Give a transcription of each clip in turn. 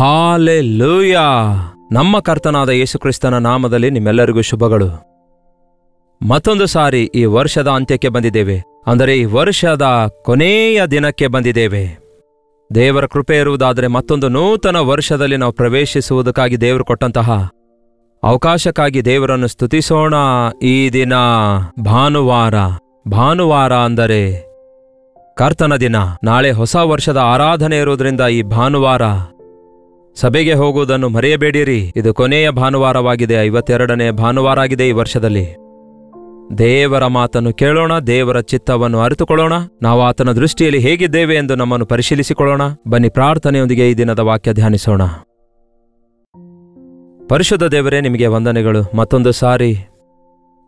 Hallelujah! ನಮ್ಮ ಕರ್ತನಾದ ಯೇಸುಕ್ರಿಸ್ತನ ನಾಮದಲ್ಲಿ ನಿಮ್ಮೆಲ್ಲರಿಗೂ ಶುಭಗಳು. ಮತ್ತೊಂದು ಸಾರಿ ಈ ವರ್ಷದ ಅಂತ್ಯಕ್ಕೆ ಬಂದಿದ್ದೇವೆ. ಅಂದರೆ ಈ ವರ್ಷದ ಕೊನೆಯ ದಿನಕ್ಕೆ ಬಂದಿದ್ದೇವೆ. ದೇವರ ಕೃಪೆ ಇರುವುದಾದರೆ ಮತ್ತೊಂದು ನೂತನ ವರ್ಷದಲ್ಲಿ ನಾವು ಪ್ರವೇಶಿಸುವುದಕ್ಕಾಗಿ ದೇವರು ಕೊಟ್ಟಂತಹ ಅವಕಾಶಕ್ಕಾಗಿ ದೇವರನ್ನು ಸ್ತುತಿಸೋಣ. ಈ ದಿನ ಭಾನುವಾರ ಅಂದರೆ ಕರ್ತನ ದಿನ. ನಾಳೆ ಹೊಸ ವರ್ಷದ ಆರಾಧನೆ ಇರುವುದರಿಂದ ಈ ಭಾನುವಾರ ಸಭೆಗೆ ಹೋಗುವುದನ್ನು ಮರೆಯಬೇಡಿರಿ. ಇದು ಕೊನೆಯ ಭಾನುವಾರವಾಗಿದೆ, 52ನೇ ಭಾನುವಾರ ಆಗಿದೆ ಈ ವರ್ಷದಲ್ಲಿ. ದೇವರ ಮಾತನ್ನು ಕೇಳೋಣ, ದೇವರ ಚಿತ್ತವನ್ನು ಅರಿತುಕೊಳ್ಳೋಣ. ನಾವು ಆತನ ದೃಷ್ಟಿಯಲ್ಲಿ ಹೇಗಿದ್ದೇವೆ ಎಂದು ನಮ್ಮನ್ನು ಪರಿಶೀಲಿಸಿಕೊಳ್ಳೋಣ. ಬನ್ನಿ ಪ್ರಾರ್ಥನೆಯೊಂದಿಗೆ ಈ ದಿನದ ವಾಕ್ಯ ಧ್ಯಾನಿಸೋಣ. ಪರಿಶುದ್ಧ ದೇವರೇ, ನಿಮಗೆ ವಂದನೆಗಳು. ಮತ್ತೊಂದು ಸಾರಿ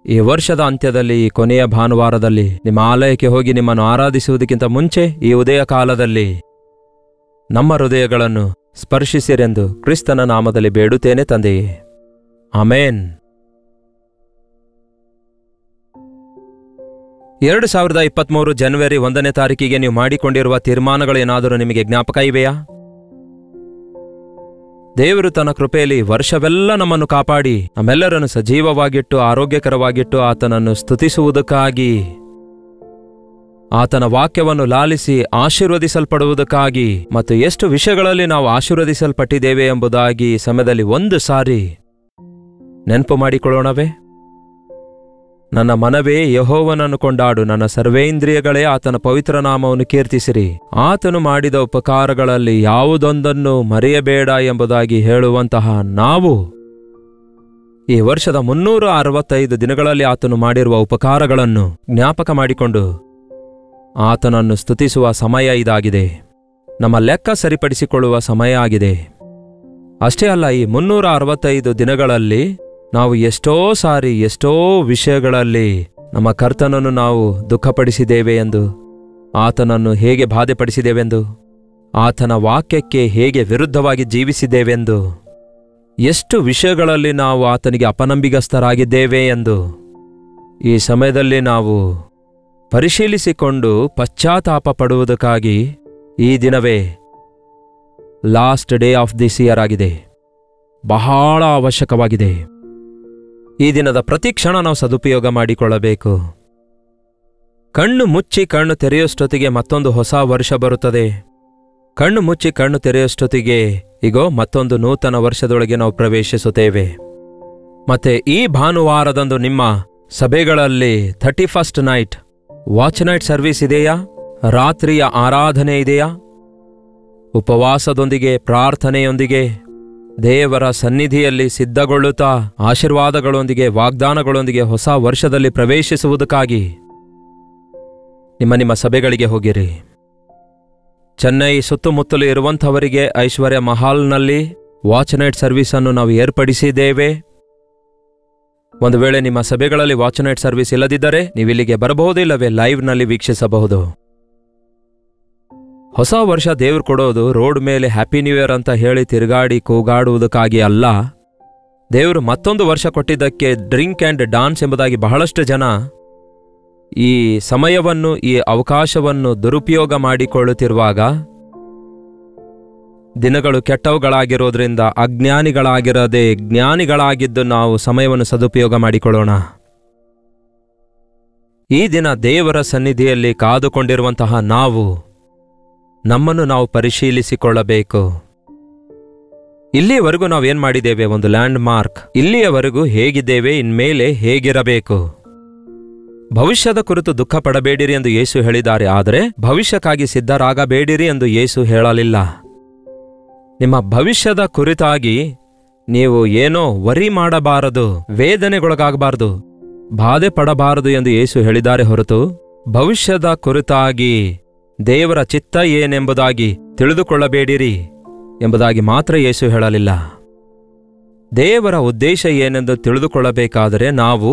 ಈ ವರ್ಷದ ಅಂತ್ಯದಲ್ಲಿ, ಈ ಕೊನೆಯ ಭಾನುವಾರದಲ್ಲಿ ನಿಮ್ಮ ಆಲಯಕ್ಕೆ ಹೋಗಿ ನಿಮ್ಮನ್ನು ಆರಾಧಿಸುವುದಕ್ಕಿಂತ ಮುಂಚೆ ಈ ಉದಯ ಕಾಲದಲ್ಲಿ ನಮ್ಮ ಹೃದಯಗಳನ್ನು ಸ್ಪರ್ಶಿಸಿರೆಂದು ಕ್ರಿಸ್ತನ ನಾಮದಲ್ಲಿ ಬೇಡುತ್ತೇನೆ ತಂದೆಯೇ, ಆಮೇನ್. 2023 ಜನವರಿ 1ನೇ ತಾರೀಕಿಗೆ ನೀವು ಮಾಡಿಕೊಂಡಿರುವ ತೀರ್ಮಾನಗಳೇನಾದರೂ ನಿಮಗೆ ಜ್ಞಾಪಕ ಇವೆಯಾ? ದೇವರು ತನ್ನ ಕೃಪೆಯಲ್ಲಿ ವರ್ಷವೆಲ್ಲ ನಮ್ಮನ್ನು ಕಾಪಾಡಿ ನಮ್ಮೆಲ್ಲರನ್ನು ಸಜೀವವಾಗಿಟ್ಟು ಆರೋಗ್ಯಕರವಾಗಿಟ್ಟು ಆತನನ್ನು ಸ್ತುತಿಸುವುದಕ್ಕಾಗಿ, ಆತನ ವಾಕ್ಯವನ್ನು ಲಾಲಿಸಿ ಆಶೀರ್ವದಿಸಲ್ಪಡುವುದಕ್ಕಾಗಿ ಮತ್ತು ಎಷ್ಟು ವಿಷಯಗಳಲ್ಲಿ ನಾವು ಆಶೀರ್ವದಿಸಲ್ಪಟ್ಟಿದ್ದೇವೆ ಎಂಬುದಾಗಿ ಸಮಯದಲ್ಲಿ ಒಂದು ಸಾರಿ ನೆನಪು ಮಾಡಿಕೊಳ್ಳೋಣವೇ? ನನ್ನ ಮನವೇ ಯೆಹೋವನನ್ನು ಕೊಂಡಾಡು, ನನ್ನ ಸರ್ವೇಂದ್ರಿಯಗಳೇ ಆತನ ಪವಿತ್ರ ನಾಮವನ್ನು ಕೀರ್ತಿಸಿರಿ. ಆತನು ಮಾಡಿದ ಉಪಕಾರಗಳಲ್ಲಿ ಯಾವುದೊಂದನ್ನು ಮರೆಯಬೇಡ ಎಂಬುದಾಗಿ ಹೇಳುವಂತಹ ನಾವು ಈ ವರ್ಷದ 365 ದಿನಗಳಲ್ಲಿ ಆತನು ಮಾಡಿರುವ ಉಪಕಾರಗಳನ್ನು ಜ್ಞಾಪಕ ಮಾಡಿಕೊಂಡು ಆತನನ್ನು ಸ್ತುತಿಸುವ ಸಮಯ ಇದಾಗಿದೆ. ನಮ್ಮ ಲೆಕ್ಕ ಸರಿಪಡಿಸಿಕೊಳ್ಳುವ ಸಮಯ ಆಗಿದೆ. ಅಷ್ಟೇ ಅಲ್ಲ, ಈ 365 ದಿನಗಳಲ್ಲಿ ನಾವು ಎಷ್ಟೋ ಸಾರಿ ಎಷ್ಟೋ ವಿಷಯಗಳಲ್ಲಿ ನಮ್ಮ ಕರ್ತನನ್ನು ನಾವು ದುಃಖಪಡಿಸಿದ್ದೇವೆ ಎಂದು, ಆತನನ್ನು ಹೇಗೆ ಬಾಧೆಪಡಿಸಿದ್ದೇವೆಂದು, ಆತನ ವಾಕ್ಯಕ್ಕೆ ಹೇಗೆ ವಿರುದ್ಧವಾಗಿ ಜೀವಿಸಿದ್ದೇವೆಂದು, ಎಷ್ಟು ವಿಷಯಗಳಲ್ಲಿ ನಾವು ಆತನಿಗೆ ಅಪನಂಬಿಗಸ್ಥರಾಗಿದ್ದೇವೆ ಎಂದು ಈ ಸಮಯದಲ್ಲಿ ನಾವು ಪರಿಶೀಲಿಸಿಕೊಂಡು ಪಶ್ಚಾತ್ತಾಪ ಪಡುವುದಕ್ಕಾಗಿ ಈ ದಿನವೇ last day of this year ಆಗಿದೆ. ಬಹಳ ಅವಶ್ಯಕವಾಗಿದೆ. ಈ ದಿನದ ಪ್ರತಿ ಕ್ಷಣ ನಾವು ಸದುಪಯೋಗ ಮಾಡಿಕೊಳ್ಳಬೇಕು. ಕಣ್ಣು ಮುಚ್ಚಿ ಕಣ್ಣು ತೆರೆಯುವಷ್ಟೊತ್ತಿಗೆ ಮತ್ತೊಂದು ಹೊಸ ವರ್ಷ ಬರುತ್ತದೆ. ಕಣ್ಣು ಮುಚ್ಚಿ ಕಣ್ಣು ತೆರೆಯುವಷ್ಟೊತ್ತಿಗೆ ಈಗೋ ಮತ್ತೊಂದು ನೂತನ ವರ್ಷದೊಳಗೆ ನಾವು ಪ್ರವೇಶಿಸುತ್ತೇವೆ. ಮತ್ತೆ ಈ ಭಾನುವಾರದಂದು ನಿಮ್ಮ ಸಭೆಗಳಲ್ಲಿ 31st night watch night service ಇದೆಯಾ? ರಾತ್ರಿಯ ಆರಾಧನೆ ಇದೆಯಾ? ಉಪವಾಸದೊಂದಿಗೆ ಪ್ರಾರ್ಥನೆಯೊಂದಿಗೆ ದೇವರ ಸನ್ನಿಧಿಯಲ್ಲಿ ಸಿದ್ಧಗೊಳ್ಳುತ್ತಾ ಆಶೀರ್ವಾದಗಳೊಂದಿಗೆ ವಾಗ್ದಾನಗಳೊಂದಿಗೆ ಹೊಸ ವರ್ಷದಲ್ಲಿ ಪ್ರವೇಶಿಸುವುದಕ್ಕಾಗಿ ನಿಮ್ಮ ಸಭೆಗಳಿಗೆ ಹೋಗಿರಿ. ಚೆನ್ನೈ ಸುತ್ತಮುತ್ತಲು ಇರುವಂಥವರಿಗೆ ಐಶ್ವರ್ಯ ಮಹಾಲ್ನಲ್ಲಿ ವಾಚ್ ನೈಟ್ ಸರ್ವಿಸನ್ನು ನಾವು ಏರ್ಪಡಿಸಿದ್ದೇವೆ. ಒಂದು ವೇಳೆ ನಿಮ್ಮ ಸಭೆಗಳಲ್ಲಿ ವಾಚ್ ನೈಟ್ ಸರ್ವಿಸ್ ಇಲ್ಲದಿದ್ದರೆ ನೀವಿಲ್ಲಿಗೆ ಬರಬಹುದು, ಇಲ್ಲವೇ ಲೈವ್ನಲ್ಲಿ ವೀಕ್ಷಿಸಬಹುದು. ಹೊಸ ವರ್ಷ ದೇವರು ಕೊಡೋದು ರೋಡ್ ಮೇಲೆ ಹ್ಯಾಪಿ ನ್ಯೂ ಇಯರ್ ಅಂತ ಹೇಳಿ ತಿರುಗಾಡಿ ಕೂಗಾಡುವುದಕ್ಕಾಗಿ ಅಲ್ಲ. ದೇವರು ಮತ್ತೊಂದು ವರ್ಷ ಕೊಟ್ಟಿದ್ದಕ್ಕೆ ಡ್ರಿಂಕ್ ಆ್ಯಂಡ್ ಡಾನ್ಸ್ ಎಂಬುದಾಗಿ ಬಹಳಷ್ಟು ಜನ ಈ ಸಮಯವನ್ನು, ಈ ಅವಕಾಶವನ್ನು ದುರುಪಯೋಗ ಮಾಡಿಕೊಳ್ಳುತ್ತಿರುವಾಗ, ದಿನಗಳು ಕೆಟ್ಟವುಗಳಾಗಿರೋದ್ರಿಂದ ಅಜ್ಞಾನಿಗಳಾಗಿರದೆ ಜ್ಞಾನಿಗಳಾಗಿದ್ದು ನಾವು ಸಮಯವನ್ನು ಸದುಪಯೋಗ ಮಾಡಿಕೊಳ್ಳೋಣ. ಈ ದಿನ ದೇವರ ಸನ್ನಿಧಿಯಲ್ಲಿ ಕಾದುಕೊಂಡಿರುವಂತಹ ನಾವು ನಮ್ಮನ್ನು ನಾವು ಪರಿಶೀಲಿಸಿಕೊಳ್ಳಬೇಕು. ಇಲ್ಲಿಯವರೆಗೂ ನಾವೇನ್ ಮಾಡಿದ್ದೇವೆ? ಒಂದು ಲ್ಯಾಂಡ್ ಮಾರ್ಕ್. ಇಲ್ಲಿಯವರೆಗೂ ಹೇಗಿದ್ದೇವೆ, ಇನ್ಮೇಲೆ ಹೇಗಿರಬೇಕು? ಭವಿಷ್ಯದ ಕುರಿತು ದುಃಖ ಪಡಬೇಡಿರಿ ಎಂದು ಯೇಸು ಹೇಳಿದ್ದಾರೆ, ಆದರೆ ಭವಿಷ್ಯಕ್ಕಾಗಿ ಸಿದ್ಧರಾಗಬೇಡಿರಿ ಎಂದು ಯೇಸು ಹೇಳಲಿಲ್ಲ. ನಿಮ್ಮ ಭವಿಷ್ಯದ ಕುರಿತಾಗಿ ನೀವು ಏನೋ ವರಿ ಮಾಡಬಾರದು, ವೇದನೆಗೊಳಗಾಗಬಾರದು, ಬಾಧೆ ಪಡಬಾರದು ಎಂದು ಯೇಸು ಹೇಳಿದ್ದಾರೆ ಹೊರತು ಭವಿಷ್ಯದ ಕುರಿತಾಗಿ ದೇವರ ಚಿತ್ತ ಏನೆಂಬುದಾಗಿ ತಿಳಿದುಕೊಳ್ಳಬೇಡಿರಿ ಎಂಬುದಾಗಿ ಮಾತ್ರ ಯೇಸು ಹೇಳಲಿಲ್ಲ. ದೇವರ ಉದ್ದೇಶ ಏನೆಂದು ತಿಳಿದುಕೊಳ್ಳಬೇಕಾದರೆ ನಾವು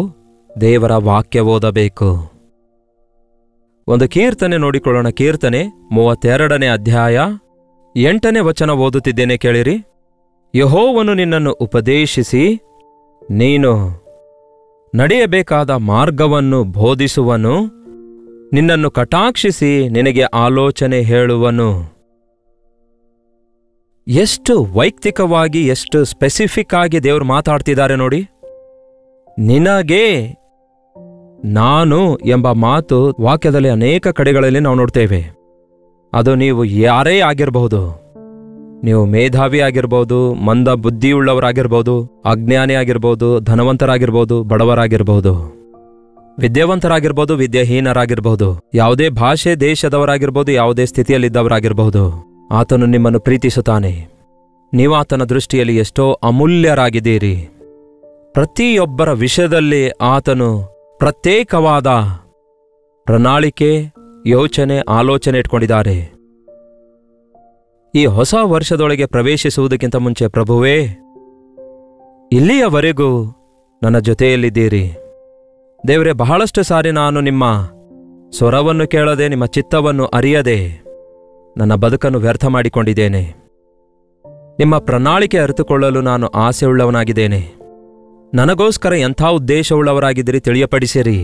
ದೇವರ ವಾಕ್ಯ ಓದಬೇಕು. ಒಂದು ಕೀರ್ತನೆ ನೋಡಿಕೊಳ್ಳೋಣ. ಕೀರ್ತನೆ 32ನೇ ಅಧ್ಯಾಯ 8ನೇ ವಚನ ಓದುತ್ತಿದ್ದೇನೆ, ಕೇಳಿರಿ. ಯೆಹೋವನು ನಿನ್ನನ್ನು ಉಪದೇಶಿಸಿ ನೀನು ನಡೆಯಬೇಕಾದ ಮಾರ್ಗವನ್ನು ಬೋಧಿಸುವನು, ನಿನ್ನನ್ನು ಕಟಾಕ್ಷಿಸಿ ನಿನಗೆ ಆಲೋಚನೆ ಹೇಳುವನು. ಎಷ್ಟು ವೈಯಕ್ತಿಕವಾಗಿ, ಎಷ್ಟು ಸ್ಪೆಸಿಫಿಕ್ ಆಗಿ ದೇವರು ಮಾತಾಡ್ತಿದ್ದಾರೆ ನೋಡಿ. ನಿನಗೆ ನಾನು ಎಂಬ ಮಾತು ವಾಕ್ಯದಲ್ಲಿ ಅನೇಕ ಕಡೆಗಳಲ್ಲಿ ನಾವು ನೋಡ್ತೇವೆ. ಅದು ನೀವು ಯಾರೇ ಆಗಿರಬಹುದು, ನೀವು ಮೇಧಾವಿ ಆಗಿರ್ಬೋದು, ಮಂದ ಬುದ್ಧಿಯುಳ್ಳವರಾಗಿರ್ಬೋದು, ಅಜ್ಞಾನಿ ಆಗಿರ್ಬೋದು, ಧನವಂತರಾಗಿರ್ಬೋದು, ಬಡವರಾಗಿರ್ಬೋದು, ವಿದ್ಯಾವಂತರಾಗಿರ್ಬೋದು, ವಿದ್ಯಾಹೀನರಾಗಿರ್ಬೋದು, ಯಾವುದೇ ಭಾಷೆ ದೇಶದವರಾಗಿರ್ಬೋದು, ಯಾವುದೇ ಸ್ಥಿತಿಯಲ್ಲಿದ್ದವರಾಗಿರ್ಬೋದು, ಆತನು ನಿಮ್ಮನ್ನು ಪ್ರೀತಿಸುತ್ತಾನೆ. ನೀವು ಆತನ ದೃಷ್ಟಿಯಲ್ಲಿ ಎಷ್ಟೋ ಅಮೂಲ್ಯರಾಗಿದ್ದೀರಿ. ಪ್ರತಿಯೊಬ್ಬರ ವಿಷಯದಲ್ಲಿ ಆತನು ಪ್ರತ್ಯೇಕವಾದ ಪ್ರಣಾಳಿಕೆ, ಯೋಚನೆ, ಆಲೋಚನೆ ಇಟ್ಕೊಂಡಿದ್ದಾರೆ. ಈ ಹೊಸ ವರ್ಷದೊಳಗೆ ಪ್ರವೇಶಿಸುವುದಕ್ಕಿಂತ ಮುಂಚೆ, ಪ್ರಭುವೇ, ಇಲ್ಲಿಯವರೆಗೂ ನನ್ನ ಜೊತೆಯಲ್ಲಿದ್ದೀರಿ. ದೇವರೇ, ಬಹಳಷ್ಟು ಸಾರಿ ನಾನು ನಿಮ್ಮ ಸ್ವರವನ್ನು ಕೇಳದೆ, ನಿಮ್ಮ ಚಿತ್ತವನ್ನು ಅರಿಯದೆ ನನ್ನ ಬದುಕನ್ನು ವ್ಯರ್ಥ ಮಾಡಿಕೊಂಡಿದ್ದೇನೆ. ನಿಮ್ಮ ಪ್ರಣಾಳಿಕೆ ಅರಿತುಕೊಳ್ಳಲು ನಾನು ಆಸೆಯುಳ್ಳವನಾಗಿದ್ದೇನೆ. ನನಗೋಸ್ಕರ ಎಂಥ ಉದ್ದೇಶವುಳ್ಳವರಾಗಿದ್ದೀರಿ ತಿಳಿಯಪಡಿಸಿರಿ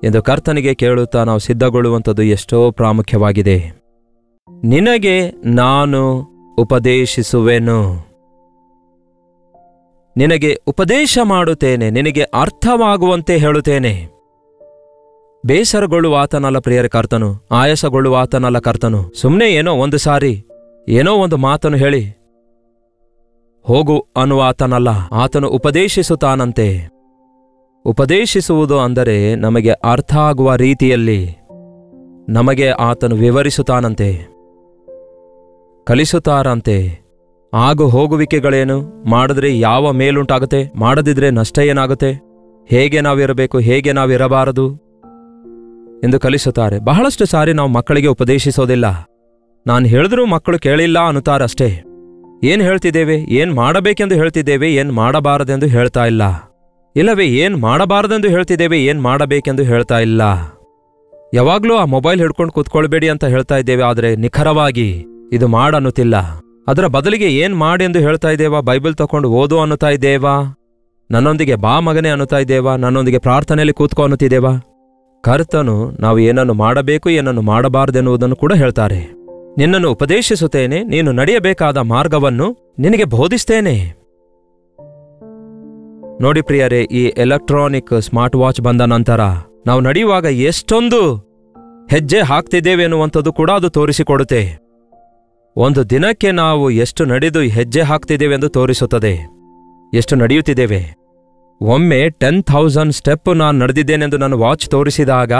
ಎಂದು ಕರ್ತನಿಗೆ ಕೇಳುತ್ತಾ ನಾವು ಸಿದ್ಧಗೊಳ್ಳುವಂಥದ್ದು ಎಷ್ಟೋ ಪ್ರಾಮುಖ್ಯವಾಗಿದೆ. ನಿನಗೆ ನಾನು ಉಪದೇಶಿಸುವೆನು, ನಿನಗೆ ಉಪದೇಶ ಮಾಡುತ್ತೇನೆ, ನಿನಗೆ ಅರ್ಥವಾಗುವಂತೆ ಹೇಳುತ್ತೇನೆ. ಬೇಸರಗೊಳ್ಳುವ ಆತನಲ್ಲ ಪ್ರಿಯರ ಕರ್ತನು, ಆಯಾಸಗೊಳ್ಳುವ ಆತನಲ್ಲ ಕರ್ತನು. ಸುಮ್ಮನೆ ಏನೋ ಒಂದು ಸಾರಿ ಏನೋ ಒಂದು ಮಾತನ್ನು ಹೇಳಿ ಹೋಗು ಅನ್ನುವ ಆತನಲ್ಲ. ಆತನು ಉಪದೇಶಿಸುತ್ತಾನಂತೆ. ಉಪದೇಶಿಸುವುದು ಅಂದರೆ ನಮಗೆ ಅರ್ಥ ಆಗುವ ರೀತಿಯಲ್ಲಿ ನಮಗೆ ಆತನು ವಿವರಿಸುತ್ತಾನಂತೆ, ಕಲಿಸುತ್ತಾರಂತೆ. ಆಗು ಹೋಗುವಿಕೆಗಳೇನು, ಮಾಡಿದ್ರೆ ಯಾವ ಮೇಲುಂಟಾಗುತ್ತೆ, ಮಾಡದಿದ್ರೆ ನಷ್ಟ ಏನಾಗುತ್ತೆ, ಹೇಗೆ ನಾವಿರಬೇಕು, ಹೇಗೆ ನಾವಿರಬಾರದು ಎಂದು ಕಲಿಸುತ್ತಾರೆ. ಬಹಳಷ್ಟು ಸಾರಿ ನಾವು ಮಕ್ಕಳಿಗೆ ಉಪದೇಶಿಸೋದಿಲ್ಲ. ನಾನು ಹೇಳಿದ್ರೂ ಮಕ್ಕಳು ಕೇಳಿಲ್ಲ ಅನ್ನುತ್ತಾರಷ್ಟೇ. ಏನು ಹೇಳ್ತಿದ್ದೇವೆ, ಏನು ಮಾಡಬೇಕೆಂದು ಹೇಳ್ತಿದ್ದೇವೆ, ಏನು ಮಾಡಬಾರದೆಂದು ಹೇಳ್ತಾ ಇಲ್ಲ. ಇಲ್ಲವೇ ಏನು ಮಾಡಬಾರದೆಂದು ಹೇಳ್ತಿದ್ದೇವೆ, ಏನು ಮಾಡಬೇಕೆಂದು ಹೇಳ್ತಾ ಇಲ್ಲ. ಯಾವಾಗಲೂ ಆ ಮೊಬೈಲ್ ಹಿಡ್ಕೊಂಡು ಕೂತ್ಕೊಳ್ಬೇಡಿ ಅಂತ ಹೇಳ್ತಾ ಇದ್ದೇವೆ, ಆದರೆ ನಿಖರವಾಗಿ ಇದು ಮಾಡನ್ನುತ್ತಿಲ್ಲ. ಅದರ ಬದಲಿಗೆ ಏನು ಮಾಡಿ ಎಂದು ಹೇಳ್ತಾ ಇದ್ದೇವಾ? ಬೈಬಲ್ ತಗೊಂಡು ಓದು ಅನ್ನುತ್ತಾ ಇದ್ದೇವಾ? ನನ್ನೊಂದಿಗೆ ಬಾ ಮಗನೇ ಅನ್ನುತ್ತಾ ಇದ್ದೇವಾ? ನನ್ನೊಂದಿಗೆ ಪ್ರಾರ್ಥನೆಯಲ್ಲಿ ಕೂತ್ಕೊ ಅನ್ನುತ್ತಿದ್ದೇವಾ? ಕರ್ತನು ನಾವು ಏನನ್ನು ಮಾಡಬೇಕು, ಏನನ್ನು ಮಾಡಬಾರದೆನ್ನುವುದನ್ನು ಕೂಡ ಹೇಳ್ತಾರೆ. ನಿನ್ನನ್ನು ಉಪದೇಶಿಸುತ್ತೇನೆ, ನೀನು ನಡೆಯಬೇಕಾದ ಮಾರ್ಗವನ್ನು ನಿನಗೆ ಬೋಧಿಸ್ತೇನೆ. ನೋಡಿ ಪ್ರಿಯರೇ, ಈ ಎಲೆಕ್ಟ್ರಾನಿಕ್ ಸ್ಮಾರ್ಟ್ ವಾಚ್ ಬಂದ ನಂತರ ನಾವು ನಡೆಯುವಾಗ ಎಷ್ಟೊಂದು ಹೆಜ್ಜೆ ಹಾಕ್ತಿದ್ದೇವೆ ಎನ್ನುವಂಥದ್ದು ಕೂಡ ಅದು ತೋರಿಸಿಕೊಡುತ್ತೆ. ಒಂದು ದಿನಕ್ಕೆ ನಾವು ಎಷ್ಟು ನಡೆದು ಹೆಜ್ಜೆ ಹಾಕ್ತಿದ್ದೇವೆ ಎಂದು ತೋರಿಸುತ್ತದೆ, ಎಷ್ಟು ನಡೆಯುತ್ತಿದ್ದೇವೆ. ಒಮ್ಮೆ 10,000 ಸ್ಟೆಪ್ ನಾನು ನಡೆದಿದ್ದೇನೆಂದು ನನ್ನ ವಾಚ್ ತೋರಿಸಿದಾಗ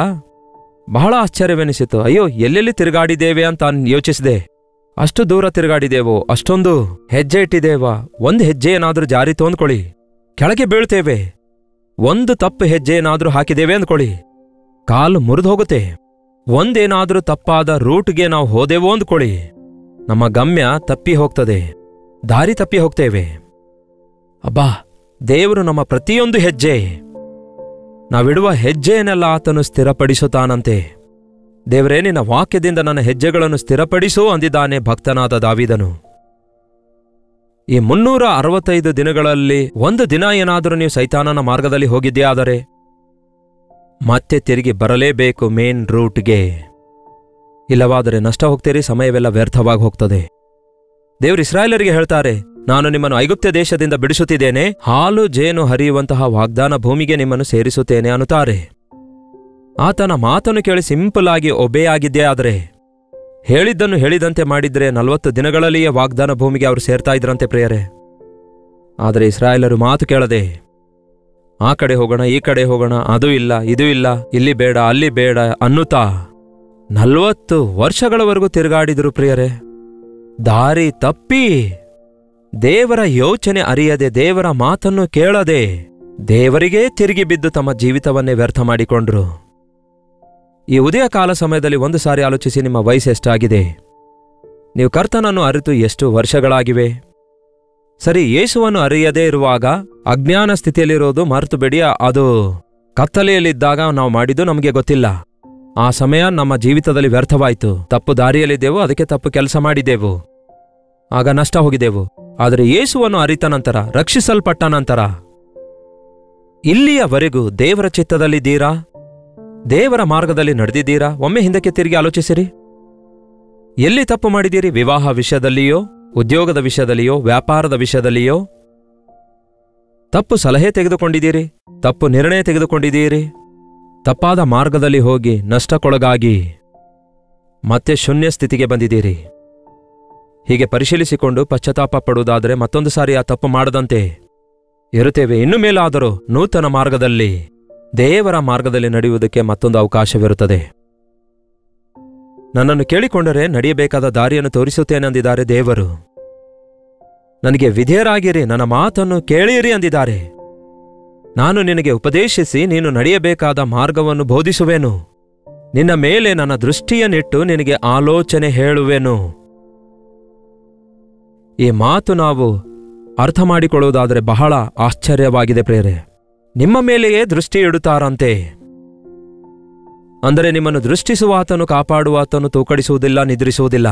ಬಹಳ ಆಶ್ಚರ್ಯವೆನಿಸಿತು. ಅಯ್ಯೋ, ಎಲ್ಲೆಲ್ಲಿ ತಿರುಗಾಡಿದ್ದೇವೆ ಅಂತ ಯೋಚಿಸಿದೆ. ಅಷ್ಟು ದೂರ ತಿರುಗಾಡಿದೇವೋ, ಅಷ್ಟೊಂದು ಹೆಜ್ಜೆ ಇಟ್ಟಿದ್ದೇವಾ? ಒಂದು ಹೆಜ್ಜೆ ಏನಾದರೂ ಜಾರಿತು ಅಂದ್ಕೊಳ್ಳಿ, ಕೆಳಗೆ ಬೀಳ್ತೇವೆ. ಒಂದು ತಪ್ಪು ಹೆಜ್ಜೆ ಏನಾದರೂ ಹಾಕಿದ್ದೇವೆ ಅಂದ್ಕೊಳ್ಳಿ, ಕಾಲು ಮುರಿದು ಹೋಗುತ್ತೆ. ಒಂದೇನಾದರೂ ತಪ್ಪಾದ ರೂಟ್ಗೆ ನಾವು ಹೋದೆವೋ ಅಂದ್ಕೊಳ್ಳಿ, ನಮ್ಮ ಗಮ್ಯ ತಪ್ಪಿ ಹೋಗ್ತದೆ, ದಾರಿ ತಪ್ಪಿ ಹೋಗ್ತೇವೆ. ಅಬ್ಬಾ, ದೇವರು ನಮ್ಮ ಪ್ರತಿಯೊಂದು ಹೆಜ್ಜೆ, ನಾವಿಡುವ ಹೆಜ್ಜೆಯನ್ನೆಲ್ಲ ಆತನು ಸ್ಥಿರಪಡಿಸುತ್ತಾನಂತೆ. ದೇವರೇ, ನಿನ್ನ ವಾಕ್ಯದಿಂದ ನನ್ನ ಹೆಜ್ಜೆಗಳನ್ನು ಸ್ಥಿರಪಡಿಸು ಅಂದಿದ್ದಾನೆ ಭಕ್ತನಾದ ದಾವೀದನು. ಈ 365 ದಿನಗಳಲ್ಲಿ ಒಂದು ದಿನ ಏನಾದರೂ ನೀವು ಸೈತಾನನ ಮಾರ್ಗದಲ್ಲಿ ಹೋಗಿದ್ದೇ ಆದರೆ ಮತ್ತೆ ತಿರುಗಿ ಬರಲೇಬೇಕು ಮೇನ್ ರೂಟ್ಗೆ. ಇಲ್ಲವಾದರೆ ನಷ್ಟ ಹೋಗ್ತೀರಿ, ಸಮಯವೆಲ್ಲ ವ್ಯರ್ಥವಾಗಿ ಹೋಗ್ತದೆ. ದೇವರು ಇಸ್ರಾಯೇಲರಿಗೆ ಹೇಳ್ತಾರೆ, ನಾನು ನಿಮ್ಮನ್ನು ಐಗುಪ್ತ ದೇಶದಿಂದ ಬಿಡಿಸುತ್ತಿದ್ದೇನೆ, ಹಾಲು ಜೇನು ಹರಿಯುವಂತಹ ವಾಗ್ದಾನ ಭೂಮಿಗೆ ನಿಮ್ಮನ್ನು ಸೇರಿಸುತ್ತೇನೆ ಅನ್ನುತ್ತಾರೆ. ಆತನ ಮಾತನ್ನು ಕೇಳಿ ಸಿಂಪಲ್ ಆಗಿ ಒಬೇ ಆಗಿದ್ದೇ ಆದರೆ, ಹೇಳಿದ್ದನ್ನು ಹೇಳಿದಂತೆ ಮಾಡಿದ್ರೆ 40 ದಿನಗಳಲ್ಲಿಯೇ ವಾಗ್ದಾನ ಭೂಮಿಗೆ ಅವರು ಸೇರ್ತಾ ಇದ್ರಂತೆ ಪ್ರಿಯರೇ. ಆದರೆ ಇಸ್ರಾಯೇಲರು ಮಾತು ಕೇಳದೆ, ಆ ಕಡೆ ಹೋಗೋಣ, ಈ ಕಡೆ ಹೋಗೋಣ, ಅದು ಇಲ್ಲ, ಇದು ಇಲ್ಲ, ಇಲ್ಲಿ ಬೇಡ, ಅಲ್ಲಿ ಬೇಡ ಅನ್ನುತ್ತಾ 40 ವರ್ಷಗಳವರೆಗೂ ತಿರುಗಾಡಿದರು ಪ್ರಿಯರೇ. ದಾರಿ ತಪ್ಪಿ, ದೇವರ ಯೋಚನೆ ಅರಿಯದೆ, ದೇವರ ಮಾತನ್ನು ಕೇಳದೆ, ದೇವರಿಗೇ ತಿರುಗಿ ಬಿದ್ದು ತಮ್ಮ ಜೀವಿತವನ್ನೇ ವ್ಯರ್ಥ ಮಾಡಿಕೊಂಡ್ರು. ಈ ಉದಯ ಕಾಲ ಸಮಯದಲ್ಲಿ ಒಂದು ಸಾರಿ ಆಲೋಚಿಸಿ, ನಿಮ್ಮ ವಯಸ್ಸು ಎಷ್ಟಾಗಿದೆ? ನೀವು ಕರ್ತನನ್ನು ಅರಿತು ಎಷ್ಟು ವರ್ಷಗಳಾಗಿವೆ? ಸರಿ, ಯೇಸುವನ್ನು ಅರಿಯದೇ ಇರುವಾಗ ಅಜ್ಞಾನ ಸ್ಥಿತಿಯಲ್ಲಿರೋದು ಮರೆತು ಬಿಡಿ. ಅದು ಕತ್ತಲೆಯಲ್ಲಿದ್ದಾಗ ನಾವು ಮಾಡಿದ್ದು ನಮಗೆ ಗೊತ್ತಿಲ್ಲ. ಆ ಸಮಯ ನಮ್ಮ ಜೀವಿತದಲ್ಲಿ ವ್ಯರ್ಥವಾಯಿತು. ತಪ್ಪು ದಾರಿಯಲ್ಲಿದ್ದೆವು, ಅದಕ್ಕೆ ತಪ್ಪು ಕೆಲಸ ಮಾಡಿದ್ದೆವು, ಆಗ ನಷ್ಟ ಹೋಗಿದ್ದೆವು. ಆದರೆ ಯೇಸುವನ್ನು ಅರಿತ ನಂತರ, ರಕ್ಷಿಸಲ್ಪಟ್ಟ ನಂತರ, ಇಲ್ಲಿಯವರೆಗೂ ದೇವರ ಚಿತ್ತದಲ್ಲಿದ್ದೀರಾ? ದೇವರ ಮಾರ್ಗದಲ್ಲಿ ನಡೆದಿದ್ದೀರಾ? ಒಮ್ಮೆ ಹಿಂದಕ್ಕೆ ತಿರುಗಿ ಆಲೋಚಿಸಿರಿ. ಎಲ್ಲಿ ತಪ್ಪು ಮಾಡಿದ್ದೀರಿ? ವಿವಾಹ ವಿಷಯದಲ್ಲಿಯೋ, ಉದ್ಯೋಗದ ವಿಷಯದಲ್ಲಿಯೋ ವ್ಯಾಪಾರದ ವಿಷಯದಲ್ಲಿಯೋ ತಪ್ಪು ಸಲಹೆ ತೆಗೆದುಕೊಂಡಿದ್ದೀರಿ, ತಪ್ಪು ನಿರ್ಣಯ ತೆಗೆದುಕೊಂಡಿದ್ದೀರಿ, ತಪ್ಪಾದ ಮಾರ್ಗದಲ್ಲಿ ಹೋಗಿ ನಷ್ಟಕ್ಕೊಳಗಾಗಿ ಮತ್ತೆ ಶೂನ್ಯ ಸ್ಥಿತಿಗೆ ಬಂದಿದ್ದೀರಿ. ಹೀಗೆ ಪರಿಶೀಲಿಸಿಕೊಂಡು ಪಶ್ಚಾತ್ತಾಪ ಪಡುವುದಾದರೆ ಮತ್ತೊಂದು ಸಾರಿ ಆ ತಪ್ಪು ಮಾಡದಂತೆ ಇರುತ್ತೇವೆ. ಇನ್ನು ಮೇಲಾದರೂ ನೂತನ ಮಾರ್ಗದಲ್ಲಿ, ದೇವರ ಮಾರ್ಗದಲ್ಲಿ ನಡೆಯುವುದಕ್ಕೆ ಮತ್ತೊಂದು ಅವಕಾಶವಿರುತ್ತದೆ. ನನ್ನನ್ನು ಕೇಳಿಕೊಂಡರೆ ನಡೆಯಬೇಕಾದ ದಾರಿಯನ್ನು ತೋರಿಸುತ್ತೇನೆ ಅಂದಿದ್ದಾರೆ ದೇವರು. ನನಗೆ ವಿಧೇಯರಾಗಿರಿ, ನನ್ನ ಮಾತನ್ನು ಕೇಳಿರಿ ಅಂದಿದ್ದಾರೆ. ನಾನು ನಿನಗೆ ಉಪದೇಶಿಸಿ ನೀನು ನಡೆಯಬೇಕಾದ ಮಾರ್ಗವನ್ನು ಬೋಧಿಸುವೆನು. ನಿನ್ನ ಮೇಲೆ ನನ್ನ ದೃಷ್ಟಿಯನ್ನಿಟ್ಟು ನಿನಗೆ ಆಲೋಚನೆ ಹೇಳುವೆನು. ಈ ಮಾತು ನಾವು ಅರ್ಥ ಮಾಡಿಕೊಳ್ಳುವುದಾದರೆ ಬಹಳ ಆಶ್ಚರ್ಯವಾಗಿದೆ ಪ್ರೇರೆ. ನಿಮ್ಮ ಮೇಲೆಯೇ ದೃಷ್ಟಿ ಇಡುತ್ತಾರಂತೆ. ಅಂದರೆ ನಿಮ್ಮನ್ನು ದೃಷ್ಟಿಸುವ ಆತನು, ಕಾಪಾಡುವ ಆತನು ತೂಕಡಿಸುವುದಿಲ್ಲ, ನಿದ್ರಿಸುವುದಿಲ್ಲ.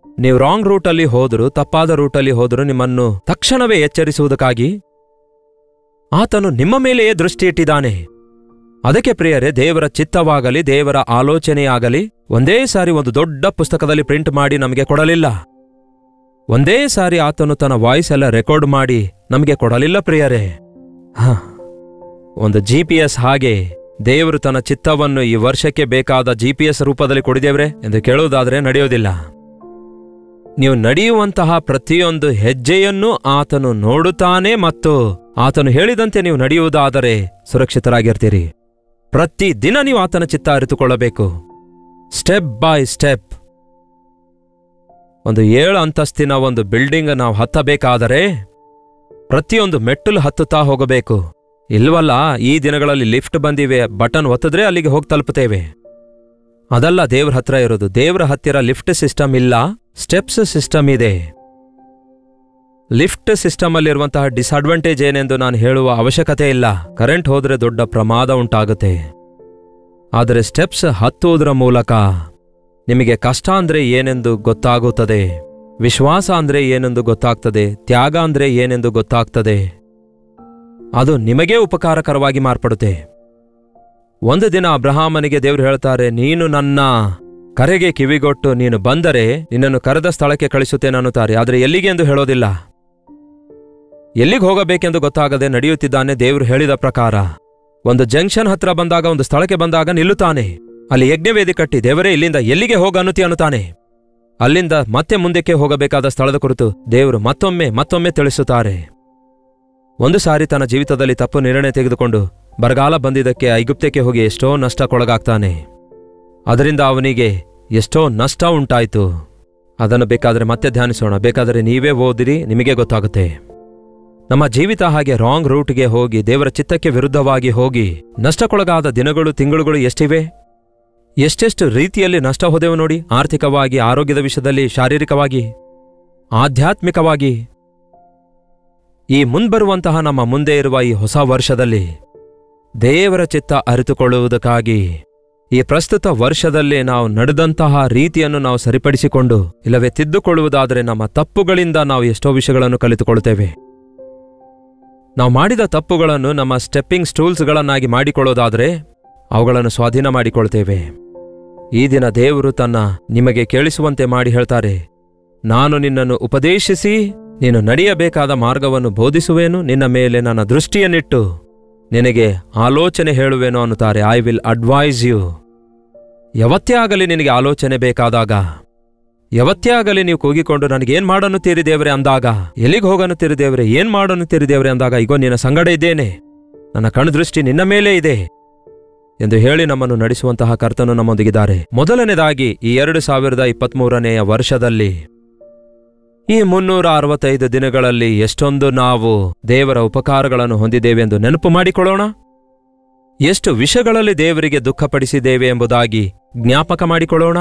ನೀವು ರಾಂಗ್ ರೂಟಲ್ಲಿ ಹೋದರೂ, ತಪ್ಪಾದ ರೂಟಲ್ಲಿ ಹೋದರೂ ನಿಮ್ಮನ್ನು ತಕ್ಷಣವೇ ಎಚ್ಚರಿಸುವುದಕ್ಕಾಗಿ ಆತನು ನಿಮ್ಮ ಮೇಲೆಯೇ ದೃಷ್ಟಿ ಇಟ್ಟಿದ್ದಾನೆ. ಅದಕ್ಕೆ ಪ್ರಿಯರೇ, ದೇವರ ಚಿತ್ತವಾಗಲಿ ದೇವರ ಆಲೋಚನೆಯಾಗಲಿ ಒಂದೇ ಸಾರಿ ಒಂದು ದೊಡ್ಡ ಪುಸ್ತಕದಲ್ಲಿ ಪ್ರಿಂಟ್ ಮಾಡಿ ನಮಗೆ ಕೊಡಲಿಲ್ಲ. ಒಂದೇ ಸಾರಿ ಆತನು ತನ್ನ ವಾಯ್ಸ್ ಎಲ್ಲ ರೆಕಾರ್ಡ್ ಮಾಡಿ ನಮಗೆ ಕೊಡಲಿಲ್ಲ ಪ್ರಿಯರೇ. ಒಂದು GPS ಹಾಗೆ ದೇವರು ತನ್ನ ಚಿತ್ತವನ್ನು ಈ ವರ್ಷಕ್ಕೆ ಬೇಕಾದ GPS ರೂಪದಲ್ಲಿ ಕೊಡಿದೇವ್ರೆ ಎಂದು ಕೇಳುವುದಾದರೆ ನಡೆಯೋದಿಲ್ಲ. ನೀವು ನಡೆಯುವಂತಹ ಪ್ರತಿಯೊಂದು ಹೆಜ್ಜೆಯನ್ನೂ ಆತನು ನೋಡುತ್ತಾನೆ ಮತ್ತು ಆತನು ಹೇಳಿದಂತೆ ನೀವು ನಡೆಯುವುದಾದರೆ ಸುರಕ್ಷಿತರಾಗಿರ್ತೀರಿ. ಪ್ರತಿ ದಿನ ನೀವು ಆತನ ಚಿತ್ತ ಅರಿತುಕೊಳ್ಳಬೇಕು, ಸ್ಟೆಪ್ ಬೈ ಸ್ಟೆಪ್. ಒಂದು 7 ಅಂತಸ್ತಿನ ಒಂದು ಬಿಲ್ಡಿಂಗ್ ನಾವು ಹತ್ತಬೇಕಾದರೆ ಪ್ರತಿಯೊಂದು ಮೆಟ್ಟಲು ಹತ್ತುತ್ತಾ ಹೋಗಬೇಕು. ಇಲ್ವಲ್ಲ, ಈ ದಿನಗಳಲ್ಲಿ ಲಿಫ್ಟ್ ಬಂದಿವೆ, ಬಟನ್ ಒತ್ತಿದ್ರೆ ಅಲ್ಲಿಗೆ ಹೋಗಿ ತಲುಪುತ್ತೇವೆ. ಅದಲ್ಲ ದೇವ್ರ ಹತ್ರ ಇರೋದು. ದೇವ್ರ ಹತ್ತಿರ ಲಿಫ್ಟ್ ಸಿಸ್ಟಮ್ ಇಲ್ಲ, ಸ್ಟೆಪ್ಸ್ ಸಿಸ್ಟಮ್ ಇದೆ. ಲಿಫ್ಟ್ ಸಿಸ್ಟಮ್ ಅಲ್ಲಿರುವಂತಹ ಡಿಸ್ಅಡ್ವಾಂಟೇಜ್ ಏನೆಂದು ನಾನು ಹೇಳುವ ಅವಶ್ಯಕತೆ ಇಲ್ಲ. ಕರೆಂಟ್ ಹೋದ್ರೆ ದೊಡ್ಡ ಪ್ರಮಾದ ಉಂಟಾಗುತ್ತೆ. ಆದರೆ ಸ್ಟೆಪ್ಸ್ ಹತ್ತುವುದರ ಮೂಲಕ ನಿಮಗೆ ಕಷ್ಟ ಅಂದ್ರೆ ಏನೆಂದು ಗೊತ್ತಾಗುತ್ತದೆ, ವಿಶ್ವಾಸ ಅಂದ್ರೆ ಏನೆಂದು ಗೊತ್ತಾಗ್ತದೆ, ತ್ಯಾಗ ಅಂದ್ರೆ ಏನೆಂದು ಗೊತ್ತಾಗ್ತದೆ. ಅದು ನಿಮಗೇ ಉಪಕಾರಕರವಾಗಿ ಮಾರ್ಪಡುತ್ತೆ. ಒಂದು ದಿನ ಅಬ್ರಹಾಮನಿಗೆ ದೇವರು ಹೇಳ್ತಾರೆ, ನೀನು ನನ್ನ ಕರೆಗೆ ಕಿವಿಗೊಟ್ಟು ನೀನು ಬಂದರೆ ನಿನ್ನನ್ನು ಕರೆದ ಸ್ಥಳಕ್ಕೆ ಕಳಿಸುತ್ತೇನೆ ಅನ್ನುತ್ತಾರೆ. ಆದರೆ ಎಲ್ಲಿಗೆ ಎಂದು ಹೇಳೋದಿಲ್ಲ. ಎಲ್ಲಿಗೆ ಹೋಗಬೇಕೆಂದು ಗೊತ್ತಾಗದೆ ನಡೆಯುತ್ತಿದ್ದಾನೆ. ದೇವರು ಹೇಳಿದ ಪ್ರಕಾರ ಒಂದು ಜಂಕ್ಷನ್ ಹತ್ರ ಬಂದಾಗ, ಒಂದು ಸ್ಥಳಕ್ಕೆ ಬಂದಾಗ ನಿಲ್ಲುತ್ತಾನೆ. ಅಲ್ಲಿ ಯಜ್ಞವೇದಿ ಕಟ್ಟಿ ದೇವರೇ ಇಲ್ಲಿಂದ ಎಲ್ಲಿಗೆ ಹೋಗ ಅನ್ನುತ್ತಾನೆ. ಅಲ್ಲಿಂದ ಮತ್ತೆ ಮುಂದಕ್ಕೆ ಹೋಗಬೇಕಾದ ಸ್ಥಳದ ಕುರಿತು ದೇವರು ಮತ್ತೊಮ್ಮೆ ತಿಳಿಸುತ್ತಾರೆ. ಒಂದು ಸಾರಿ ತನ್ನ ಜೀವಿತದಲ್ಲಿ ತಪ್ಪು ನಿರ್ಣಯ ತೆಗೆದುಕೊಂಡು ಬರಗಾಲ ಬಂದಿದ್ದಕ್ಕೆ ಐಗುಪ್ತಕ್ಕೆ ಹೋಗಿ ಎಷ್ಟೋ ನಷ್ಟಕ್ಕೊಳಗಾಗ್ತಾನೆ. ಅದರಿಂದ ಅವನಿಗೆ ಎಷ್ಟೋ ನಷ್ಟ ಉಂಟಾಯಿತು. ಅದನ್ನು ಬೇಕಾದರೆ ಮತ್ತೆ ಧ್ಯಾನಿಸೋಣ, ಬೇಕಾದರೆ ನೀವೇ ಓದಿರಿ, ನಿಮಗೆ ಗೊತ್ತಾಗುತ್ತೆ. ನಮ್ಮ ಜೀವಿತ ಹಾಗೆ ರಾಂಗ್ ರೂಟ್ಗೆ ಹೋಗಿ ದೇವರ ಚಿತ್ತಕ್ಕೆ ವಿರುದ್ಧವಾಗಿ ಹೋಗಿ ನಷ್ಟಕ್ಕೊಳಗಾದ ದಿನಗಳು, ತಿಂಗಳುಗಳು ಎಷ್ಟಿವೆ? ಎಷ್ಟೆಷ್ಟು ರೀತಿಯಲ್ಲಿ ನಷ್ಟ ಹೋದೆವು ನೋಡಿ. ಆರ್ಥಿಕವಾಗಿ, ಆರೋಗ್ಯದ ವಿಷಯದಲ್ಲಿ, ಶಾರೀರಿಕವಾಗಿ, ಆಧ್ಯಾತ್ಮಿಕವಾಗಿ. ಈ ಮುಂಬರುವಂತಹ ನಮ್ಮ ಮುಂದೆ ಇರುವ ಈ ಹೊಸ ವರ್ಷದಲ್ಲಿ ದೇವರ ಚಿತ್ತ ಅರಿತುಕೊಳ್ಳುವುದಕ್ಕಾಗಿ ಈ ಪ್ರಸ್ತುತ ವರ್ಷದಲ್ಲಿ ನಾವು ನಡೆದಂತಹ ರೀತಿಯನ್ನು ನಾವು ಸರಿಪಡಿಸಿಕೊಂಡು ಇಲ್ಲವೇ ತಿದ್ದುಕೊಳ್ಳುವುದಾದರೆ ನಮ್ಮ ತಪ್ಪುಗಳಿಂದ ನಾವು ಎಷ್ಟೋ ವಿಷಯಗಳನ್ನು ಕಲಿತುಕೊಳ್ಳುತ್ತೇವೆ. ನಾವು ಮಾಡಿದ ತಪ್ಪುಗಳನ್ನು ನಮ್ಮ ಸ್ಟೆಪ್ಪಿಂಗ್ ಸ್ಟೂಲ್ಸ್ಗಳನ್ನಾಗಿ ಮಾಡಿಕೊಳ್ಳೋದಾದರೆ ಅವುಗಳನ್ನು ಸ್ವಾಧೀನ ಮಾಡಿಕೊಳ್ತೇವೆ. ಈ ದಿನ ದೇವರು ತನ್ನ ನಿಮಗೆ ಕೇಳಿಸುವಂತೆ ಮಾಡಿ ಹೇಳ್ತಾರೆ, ನಾನು ನಿನ್ನನ್ನು ಉಪದೇಶಿಸಿ ನೀನು ನಡೆಯಬೇಕಾದ ಮಾರ್ಗವನ್ನು ಬೋಧಿಸುವೇನು, ನಿನ್ನ ಮೇಲೆ ನನ್ನ ದೃಷ್ಟಿಯನ್ನಿಟ್ಟು ನಿನಗೆ ಆಲೋಚನೆ ಹೇಳುವೇನು ಅನ್ನುತ್ತಾರೆ. I will advise you. ಯಾವತ್ತೇ ಆಗಲಿ ನಿನಗೆ ಆಲೋಚನೆ ಬೇಕಾದಾಗ, ಯಾವತ್ತೇ ಆಗಲಿ ನೀವು ಕೂಗಿಕೊಂಡು ನನಗೇನ್ ಮಾಡನ್ನುತ್ತೀರಿ ದೇವರೇ ಅಂದಾಗ, ಎಲ್ಲಿಗೆ ಹೋಗನ್ನುತ್ತೀರಿ ದೇವರೇ, ಏನ್ ಮಾಡನ್ನುತ್ತೀರಿ ದೇವರೇ ಅಂದಾಗ, ಇಗೋ ನಿನ್ನ ಸಂಗಡ ಇದ್ದೇನೆ, ನನ್ನ ಕಣ್ದೃಷ್ಟಿ ನಿನ್ನ ಮೇಲೆ ಇದೆ ಎಂದು ಹೇಳಿ ನಮ್ಮನ್ನು ನಡೆಸುವಂತಹ ಕರ್ತನು ನಮ್ಮೊಂದಿಗಿದ್ದಾರೆ. ಮೊದಲನೇದಾಗಿ ಈ 2023ನೇ ವರ್ಷದಲ್ಲಿ ಈ 365 ದಿನಗಳಲ್ಲಿ ಎಷ್ಟೊಂದು ನಾವು ದೇವರ ಉಪಕಾರಗಳನ್ನು ಹೊಂದಿದ್ದೇವೆ ಎಂದು ನೆನಪು ಮಾಡಿಕೊಳ್ಳೋಣ. ಎಷ್ಟು ವಿಷಯಗಳಲ್ಲಿ ದೇವರಿಗೆ ದುಃಖಪಡಿಸಿದ್ದೇವೆ ಎಂಬುದಾಗಿ ಜ್ಞಾಪಕ ಮಾಡಿಕೊಳ್ಳೋಣ.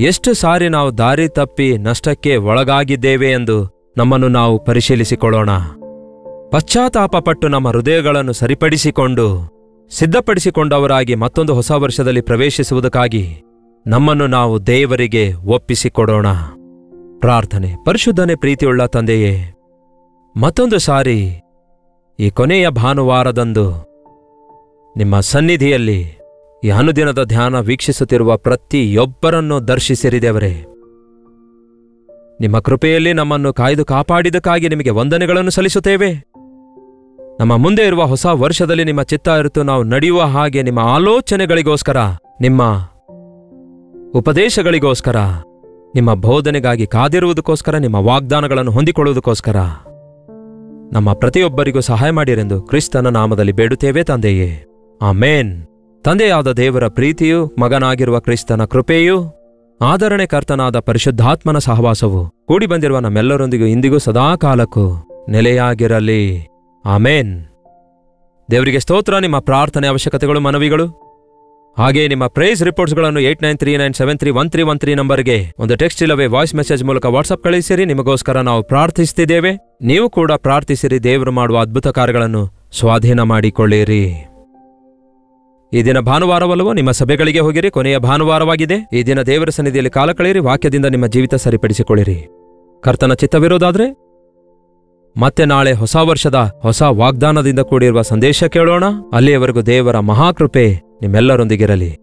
ಎಷ್ಟು ಸಾರಿ ನಾವು ದಾರಿ ತಪ್ಪಿ ನಷ್ಟಕ್ಕೆ ಒಳಗಾಗಿದ್ದೇವೆ ಎಂದು ನಮ್ಮನ್ನು ನಾವು ಪರಿಶೀಲಿಸಿಕೊಳ್ಳೋಣ. ಪಶ್ಚಾತ್ತಾಪಪಟ್ಟು ನಮ್ಮ ಹೃದಯಗಳನ್ನು ಸರಿಪಡಿಸಿಕೊಂಡು ಸಿದ್ಧಪಡಿಸಿಕೊಂಡವರಾಗಿ ಮತ್ತೊಂದು ಹೊಸ ವರ್ಷದಲ್ಲಿ ಪ್ರವೇಶಿಸುವುದಕ್ಕಾಗಿ ನಮ್ಮನ್ನು ನಾವು ದೇವರಿಗೆ ಒಪ್ಪಿಸಿಕೊಡೋಣ. ಪ್ರಾರ್ಥನೆ. ಪರಿಶುದ್ಧನೇ, ಪ್ರೀತಿಯುಳ್ಳ ತಂದೆಯೇ, ಮತ್ತೊಂದು ಸಾರಿ ಈ ಕೊನೆಯ ಭಾನುವಾರದಂದು ನಿಮ್ಮ ಸನ್ನಿಧಿಯಲ್ಲಿ ಈ ಅನುದಿನದ ಧ್ಯಾನ ವೀಕ್ಷಿಸುತ್ತಿರುವ ಪ್ರತಿಯೊಬ್ಬರನ್ನು ದರ್ಶಿಸಿರಿ ದೇವರೇ. ನಿಮ್ಮ ಕೃಪೆಯಲ್ಲಿ ನಮ್ಮನ್ನು ಕಾಯ್ದು ಕಾಪಾಡಿದಕ್ಕಾಗಿ ನಿಮಗೆ ವಂದನೆಗಳನ್ನು ಸಲ್ಲಿಸುತ್ತೇವೆ. ನಮ್ಮ ಮುಂದೆ ಇರುವ ಹೊಸ ವರ್ಷದಲ್ಲಿ ನಿಮ್ಮ ಚಿತ್ತ ಇರುತ್ತು ನಾವು ನಡೆಯುವ ಹಾಗೆ ನಿಮ್ಮ ಆಲೋಚನೆಗಳಿಗೋಸ್ಕರ, ನಿಮ್ಮ ಉಪದೇಶಗಳಿಗೋಸ್ಕರ, ನಿಮ್ಮ ಬೋಧನೆಗಾಗಿ ಕಾದಿರುವುದಕ್ಕೋಸ್ಕರ, ನಿಮ್ಮ ವಾಗ್ದಾನಗಳನ್ನು ಹೊಂದಿಕೊಳ್ಳುವುದಕ್ಕೋಸ್ಕರ ನಮ್ಮ ಪ್ರತಿಯೊಬ್ಬರಿಗೂ ಸಹಾಯ ಮಾಡಿರೆಂದು ಕ್ರಿಸ್ತನ ನಾಮದಲ್ಲಿ ಬೇಡುತ್ತೇವೆ ತಂದೆಯೇ, ಆಮೇನ್. ತಂದೆಯಾದ ದೇವರ ಪ್ರೀತಿಯೂ ಮಗನಾಗಿರುವ ಕ್ರಿಸ್ತನ ಕೃಪೆಯೂ ಆದರಣೆ ಕರ್ತನಾದ ಪರಿಶುದ್ಧಾತ್ಮನ ಸಹವಾಸವು ಕೂಡಿ ಬಂದಿರುವ ನಮ್ಮೆಲ್ಲರೊಂದಿಗೂ ಇಂದಿಗೂ ಸದಾಕಾಲಕ್ಕೂ ನೆಲೆಯಾಗಿರಲಿ. ಆಮೇನ್. ದೇವರಿಗೆ ಸ್ತೋತ್ರ. ನಿಮ್ಮ ಪ್ರಾರ್ಥನೆ ಅವಶ್ಯಕತೆಗಳು, ಮನವಿಗಳು ಹಾಗೆ ನಿಮ್ಮ ಪ್ರೈಸ್ ರಿಪೋರ್ಟ್ಸ್ಗಳನ್ನು 8939731313 ನಂಬರ್ಗೆ ಒಂದು ಟೆಕ್ಸ್ಟ್ ಇಲ್ಲವೇ ವಾಯ್ಸ್ ಮೆಸೇಜ್ ಮೂಲಕ ವಾಟ್ಸಪ್ ಕಳಿಸಿರಿ. ನಿಮಗೋಸ್ಕರ ನಾವು ಪ್ರಾರ್ಥಿಸುತ್ತಿದ್ದೇವೆ. ನೀವು ಕೂಡ ಪ್ರಾರ್ಥಿಸಿರಿ. ದೇವರು ಮಾಡುವ ಅದ್ಭುತ ಕಾರ್ಯಗಳನ್ನು ಸ್ವಾಧೀನ ಮಾಡಿಕೊಳ್ಳಿರಿ. ಈ ದಿನ ಭಾನುವಾರವಲ್ಲವೋ? ನಿಮ್ಮ ಸಭೆಗಳಿಗೆ ಹೋಗಿರಿ. ಕೊನೆಯ ಭಾನುವಾರವಾಗಿದೆ. ಈ ದಿನ ದೇವರ ಸನ್ನಿಧಿಯಲ್ಲಿ ಕಾಲ ಕಳೆಯಿರಿ. ವಾಕ್ಯದಿಂದ ನಿಮ್ಮ ಜೀವಿತ ಸರಿಪಡಿಸಿಕೊಳ್ಳಿರಿ. ಕರ್ತನ ಚಿತ್ತವಿರೋದಾದ್ರೆ ಮತ್ತೆ ನಾಳೆ ಹೊಸ ವರ್ಷದ ಹೊಸ ವಾಗ್ದಾನದಿಂದ ಕೂಡಿರುವ ಸಂದೇಶ ಕೇಳೋಣ. ಅಲ್ಲಿಯವರೆಗೂ ದೇವರ ಮಹಾಕೃಪೆ ನಿಮ್ಮೆಲ್ಲರೊಂದಿಗಿರಲಿ.